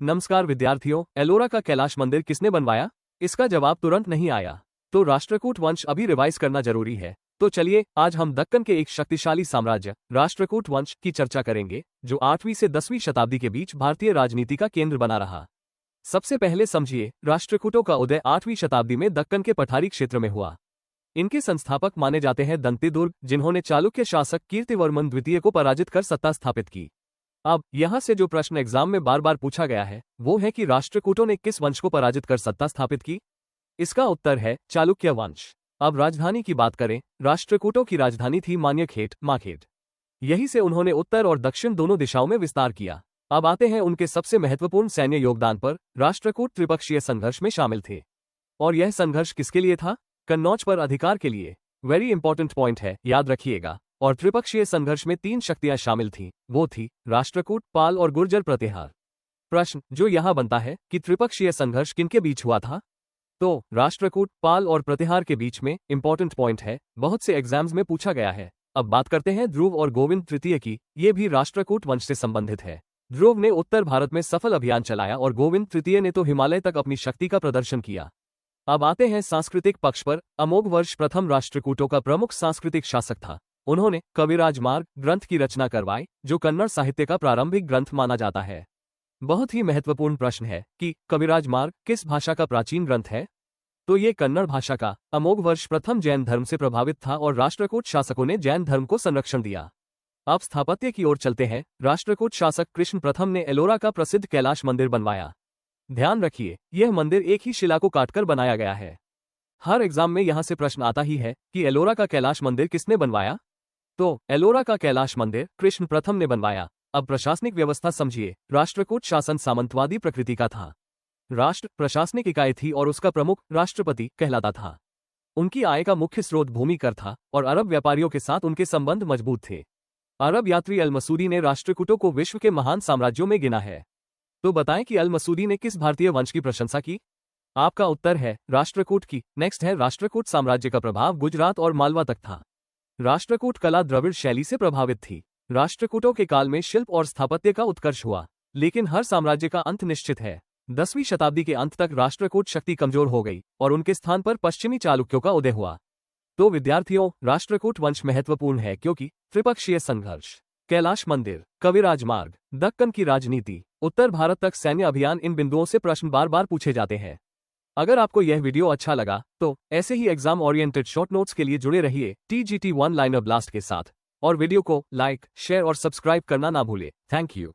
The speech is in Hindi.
नमस्कार विद्यार्थियों, एलोरा का कैलाश मंदिर किसने बनवाया? इसका जवाब तुरंत नहीं आया, तो राष्ट्रकूट वंश अभी रिवाइज करना जरूरी है। तो चलिए आज हम दक्कन के एक शक्तिशाली साम्राज्य राष्ट्रकूट वंश की चर्चा करेंगे, जो 8वीं से 10वीं शताब्दी के बीच भारतीय राजनीति का केंद्र बना रहा। सबसे पहले समझिए, राष्ट्रकूटों का उदय 8वीं शताब्दी में दक्कन के पठारी क्षेत्र में हुआ। इनके संस्थापक माने जाते हैं दंतीदुर्ग, जिन्होंने चालुक्य शासक कीर्तिवर्मन द्वितीय को पराजित कर सत्ता स्थापित की। अब यहाँ से जो प्रश्न एग्जाम में बार बार पूछा गया है वो है कि राष्ट्रकूटों ने किस वंश को पराजित कर सत्ता स्थापित की? इसका उत्तर है चालुक्य वंश। अब राजधानी की बात करें, राष्ट्रकूटों की राजधानी थी मान्यखेट, माखेट। यहीं से उन्होंने उत्तर और दक्षिण दोनों दिशाओं में विस्तार किया। अब आते हैं उनके सबसे महत्वपूर्ण सैन्य योगदान पर। राष्ट्रकूट त्रिपक्षीय संघर्ष में शामिल थे, और यह संघर्ष किसके लिए था? कन्नौज पर अधिकार के लिए। वेरी इंपॉर्टेंट पॉइंट है, याद रखिएगा। और त्रिपक्षीय संघर्ष में 3 शक्तियां शामिल थीं, वो थी राष्ट्रकूट, पाल और गुर्जर प्रतिहार। प्रश्न जो यहां बनता है कि त्रिपक्षीय संघर्ष किनके बीच हुआ था? तो राष्ट्रकूट, पाल और प्रतिहार के बीच में। इंपॉर्टेंट पॉइंट है, बहुत से एग्जाम्स में पूछा गया है। अब बात करते हैं ध्रुव और गोविंद तृतीय की। ये भी राष्ट्रकूट वंश से संबंधित है। ध्रुव ने उत्तर भारत में सफल अभियान चलाया और गोविंद तृतीय ने तो हिमालय तक अपनी शक्ति का प्रदर्शन किया। अब आते हैं सांस्कृतिक पक्ष पर। अमोघवर्ष प्रथम राष्ट्रकूटों का प्रमुख सांस्कृतिक शासक था। उन्होंने कविराज मार्ग ग्रंथ की रचना करवाई, जो कन्नड़ साहित्य का प्रारंभिक ग्रंथ माना जाता है। बहुत ही महत्वपूर्ण प्रश्न है कि कविराज मार्ग किस भाषा का प्राचीन ग्रंथ है? तो ये कन्नड़ भाषा का। अमोघवर्ष प्रथम जैन धर्म से प्रभावित था और राष्ट्रकूट शासकों ने जैन धर्म को संरक्षण दिया। अब स्थापत्य की ओर चलते हैं। राष्ट्रकूट शासक कृष्ण प्रथम ने एलोरा का प्रसिद्ध कैलाश मंदिर बनवाया। ध्यान रखिए, यह मंदिर एक ही शिला को काटकर बनाया गया है। हर एग्जाम में यहां से प्रश्न आता ही है कि एलोरा का कैलाश मंदिर किसने बनवाया? तो एलोरा का कैलाश मंदिर कृष्ण प्रथम ने बनवाया। अब प्रशासनिक व्यवस्था समझिए। राष्ट्रकूट शासन सामंतवादी प्रकृति का था। राष्ट्र प्रशासनिक इकाई थी और उसका प्रमुख राष्ट्रपति कहलाता था। उनकी आय का मुख्य स्रोत भूमि कर था और अरब व्यापारियों के साथ उनके संबंध मजबूत थे। अरब यात्री अल मसूदी ने राष्ट्रकूटों को विश्व के महान साम्राज्यों में गिना है। तो बताएं कि अल मसूदी ने किस भारतीय वंश की प्रशंसा की? आपका उत्तर है राष्ट्रकूट की। नेक्स्ट है, राष्ट्रकूट साम्राज्य का प्रभाव गुजरात और मालवा तक था। राष्ट्रकूट कला द्रविड़ शैली से प्रभावित थी। राष्ट्रकूटों के काल में शिल्प और स्थापत्य का उत्कर्ष हुआ, लेकिन हर साम्राज्य का अंत निश्चित है। 10वीं शताब्दी के अंत तक राष्ट्रकूट शक्ति कमजोर हो गई और उनके स्थान पर पश्चिमी चालुक्यों का उदय हुआ। तो विद्यार्थियों, राष्ट्रकूट वंश महत्वपूर्ण है क्योंकि त्रिपक्षीय संघर्ष, कैलाश मंदिर, कविराज मार्ग, दक्कन की राजनीति, उत्तर भारत तक सैन्य अभियान, इन बिंदुओं से प्रश्न बार बार पूछे जाते हैं। अगर आपको यह वीडियो अच्छा लगा तो ऐसे ही एग्जाम ओरिएंटेड शॉर्ट नोट्स के लिए जुड़े रहिए TGT वन लाइनर ब्लास्ट के साथ, और वीडियो को लाइक, शेयर और सब्सक्राइब करना ना भूले। Thank you.